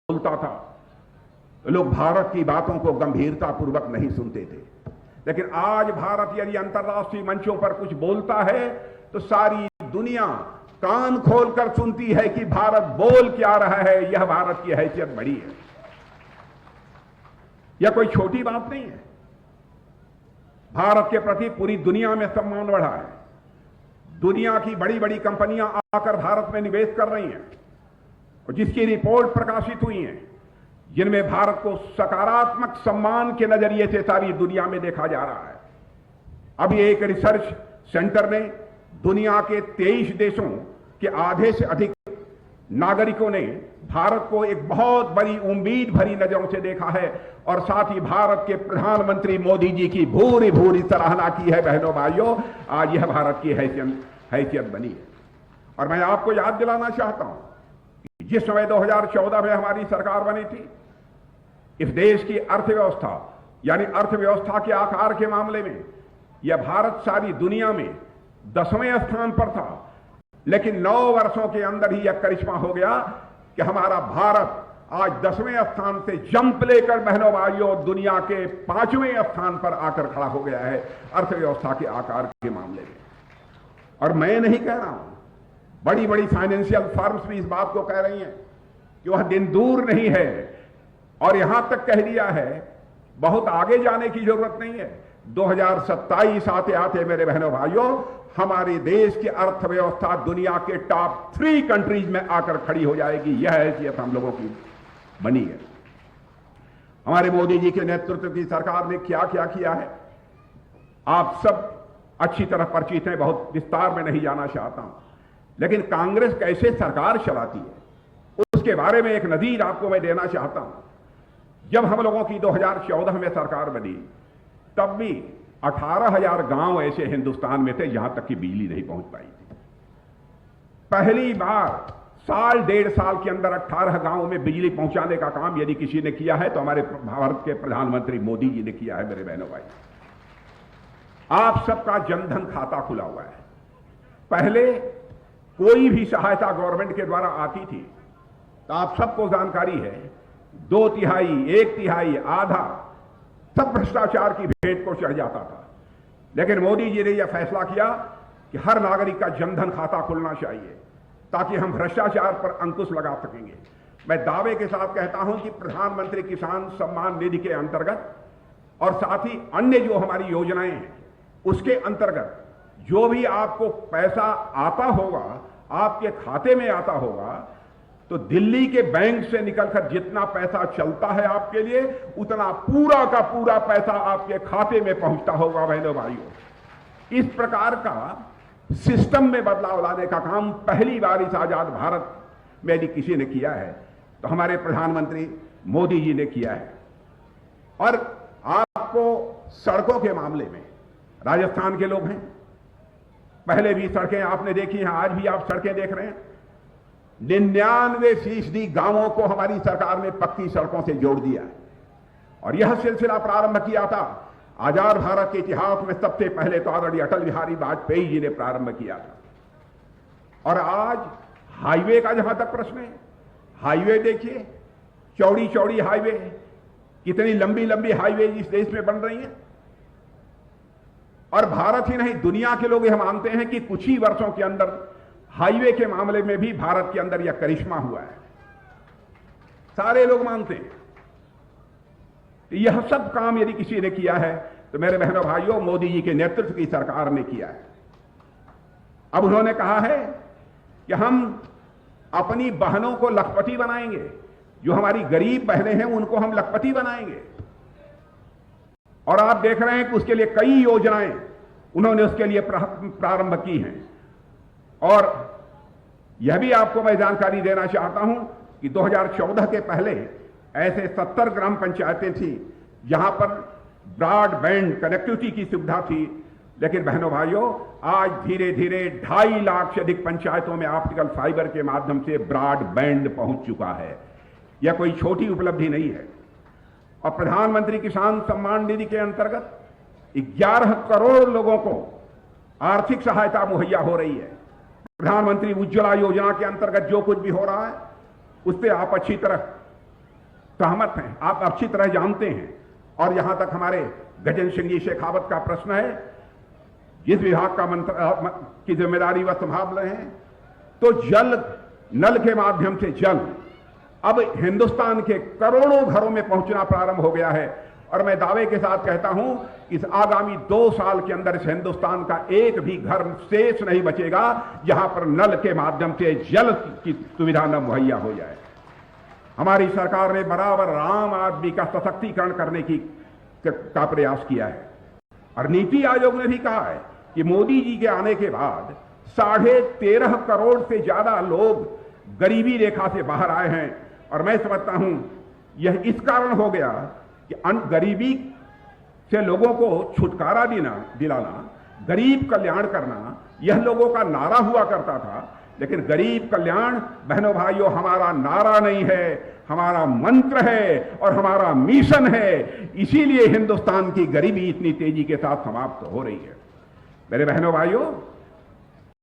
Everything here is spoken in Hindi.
बोलता था तो लोग भारत की बातों को गंभीरता पूर्वक नहीं सुनते थे। लेकिन आज भारत यदि अंतर्राष्ट्रीय मंचों पर कुछ बोलता है तो सारी दुनिया कान खोलकर सुनती है कि भारत बोल क्या रहा है। यह भारत की हैसियत बड़ी है, यह कोई छोटी बात नहीं है। भारत के प्रति पूरी दुनिया में सम्मान बढ़ा है। दुनिया की बड़ी बड़ी कंपनियां आकर भारत में निवेश कर रही हैं और जिसकी रिपोर्ट प्रकाशित हुई है, जिनमें भारत को सकारात्मक सम्मान के नजरिए से सारी दुनिया में देखा जा रहा है। अभी एक रिसर्च सेंटर ने दुनिया के 23 देशों के आधे से अधिक नागरिकों ने भारत को एक बहुत बड़ी उम्मीद भरी नजरों से देखा है और साथ ही भारत के प्रधानमंत्री मोदी जी की भूरी भूरी सराहना की है। बहनों भाइयों, आज यह भारत की हैसियत बनी है। और मैं आपको याद दिलाना चाहता हूं कि जिस समय 2014 में हमारी सरकार बनी थी, इस देश की अर्थव्यवस्था यानी अर्थव्यवस्था के आकार के मामले में यह भारत सारी दुनिया में 10वें स्थान पर था। लेकिन 9 वर्षों के अंदर ही यह करिश्मा हो गया कि हमारा भारत आज 10वें स्थान से जंप लेकर बहनों भाइयों दुनिया के 5वें स्थान पर आकर खड़ा हो गया है अर्थव्यवस्था के आकार के मामले में। और मैं नहीं कह रहा हूं, बड़ी बड़ी फाइनेंशियल फर्म्स भी इस बात को कह रही हैं कि वह दिन दूर नहीं है और यहां तक कह दिया है बहुत आगे जाने की जरूरत नहीं है। 2027 आते आते मेरे बहनों भाइयों हमारे देश की अर्थव्यवस्था दुनिया के टॉप 3 कंट्रीज में आकर खड़ी हो जाएगी। यह हैसियत हम लोगों की बनी है। हमारे मोदी जी के नेतृत्व की सरकार ने क्या क्या किया है आप सब अच्छी तरह परिचित हैं, बहुत विस्तार में नहीं जाना चाहता हूं। लेकिन कांग्रेस कैसे सरकार चलाती है उसके बारे में एक नजीर आपको मैं देना चाहता हूं। जब हम लोगों की 2014 में सरकार बनी तब भी 18,000 गांव ऐसे हिंदुस्तान में थे जहां तक कि बिजली नहीं पहुंच पाई थी। पहली बार साल 1.5 साल के अंदर 18 गांवों में बिजली पहुंचाने का काम यदि किसी ने किया है तो हमारे भारत के प्रधानमंत्री मोदी जी ने किया है। मेरे बहनों भाई, आप सबका जनधन खाता खुला हुआ है। पहले कोई भी सहायता गवर्नमेंट के द्वारा आती थी तो आप सबको जानकारी है 2/3, 1/3, आधा सब भ्रष्टाचार की भेंट को चढ़ जाता था। लेकिन मोदी जी ने यह फैसला किया कि हर नागरिक का जनधन खाता खुलना चाहिए ताकि हम भ्रष्टाचार पर अंकुश लगा सकेंगे। मैं दावे के साथ कहता हूं कि प्रधानमंत्री किसान सम्मान निधि के अंतर्गत और साथ ही अन्य जो हमारी योजनाएं हैं उसके अंतर्गत जो भी आपको पैसा आता होगा, आपके खाते में आता होगा, तो दिल्ली के बैंक से निकलकर जितना पैसा चलता है आपके लिए उतना पूरा का पूरा पैसा आपके खाते में पहुंचता होगा। बहनों भाइयों, इस प्रकार का सिस्टम में बदलाव लाने का काम पहली बार इस आजाद भारत में यदि किसी ने किया है तो हमारे प्रधानमंत्री मोदी जी ने किया है। और आपको सड़कों के मामले में राजस्थान के लोग हैं, पहले भी सड़कें आपने देखी हैं, आज भी आप सड़कें देख रहे हैं। 99% गांवों को हमारी सरकार ने पक्की सड़कों से जोड़ दिया है। और यह सिलसिला प्रारंभ किया था आजाद भारत के इतिहास में सबसे पहले तो आदरणीय अटल बिहारी वाजपेयी जी ने प्रारंभ किया था। और आज हाईवे का जहां तक प्रश्न है, हाईवे देखिए, चौड़ी चौड़ी हाईवे, कितनी लंबी लंबी हाईवे इस देश में बन रही है। और भारत ही नहीं, दुनिया के लोग यह मानते हैं कि कुछ ही वर्षों के अंदर हाईवे के मामले में भी भारत के अंदर यह करिश्मा हुआ है। सारे लोग मानते हैं। यह सब काम यदि किसी ने किया है तो मेरे बहनों भाइयों मोदी जी के नेतृत्व की सरकार ने किया है। अब उन्होंने कहा है कि हम अपनी बहनों को लखपति बनाएंगे, जो हमारी गरीब बहनें हैं उनको हम लखपति बनाएंगे। और आप देख रहे हैं कि उसके लिए कई योजनाएं उन्होंने उसके लिए प्रारंभ की हैं। और यह भी आपको मैं जानकारी देना चाहता हूं कि 2014 के पहले ऐसे 70 ग्राम पंचायतें थी जहां पर ब्रॉडबैंड कनेक्टिविटी की सुविधा थी। लेकिन बहनों भाइयों, आज धीरे धीरे 2.5 लाख से अधिक पंचायतों में ऑप्टिकल फाइबर के माध्यम से ब्रॉडबैंड पहुंच चुका है। यह कोई छोटी उपलब्धि नहीं है। और प्रधानमंत्री किसान सम्मान निधि के अंतर्गत 11 करोड़ लोगों को आर्थिक सहायता मुहैया हो रही है। प्रधानमंत्री उज्ज्वला योजना के अंतर्गत जो कुछ भी हो रहा है उस पर आप अच्छी तरह सहमत हैं, आप अच्छी तरह जानते हैं। और यहां तक हमारे गजेंद्र सिंह जी शेखावत का प्रश्न है, जिस विभाग का मंत्र की जिम्मेदारी वह संभाल रहे हैं, तो जल, नल के माध्यम से जल अब हिंदुस्तान के करोड़ों घरों में पहुंचना प्रारंभ हो गया है। और मैं दावे के साथ कहता हूं, इस आगामी 2 साल के अंदर इस हिंदुस्तान का एक भी घर शेष नहीं बचेगा जहां पर नल के माध्यम से जल की सुविधा न मुहैया हो जाए। हमारी सरकार ने बराबर आम आदमी का सशक्तिकरण करने का प्रयास किया है। और नीति आयोग ने भी कहा है कि मोदी जी के आने के बाद 13.5 करोड़ से ज्यादा लोग गरीबी रेखा से बाहर आए हैं। और मैं समझता हूं यह इस कारण हो गया कि गरीबी से लोगों को छुटकारा दिलाना, गरीब कल्याण करना, यह लोगों का नारा हुआ करता था। लेकिन गरीब कल्याण, बहनों भाइयों, हमारा नारा नहीं है, हमारा मंत्र है और हमारा मिशन है। इसीलिए हिंदुस्तान की गरीबी इतनी तेजी के साथ समाप्त हो रही है। मेरे बहनों भाइयों,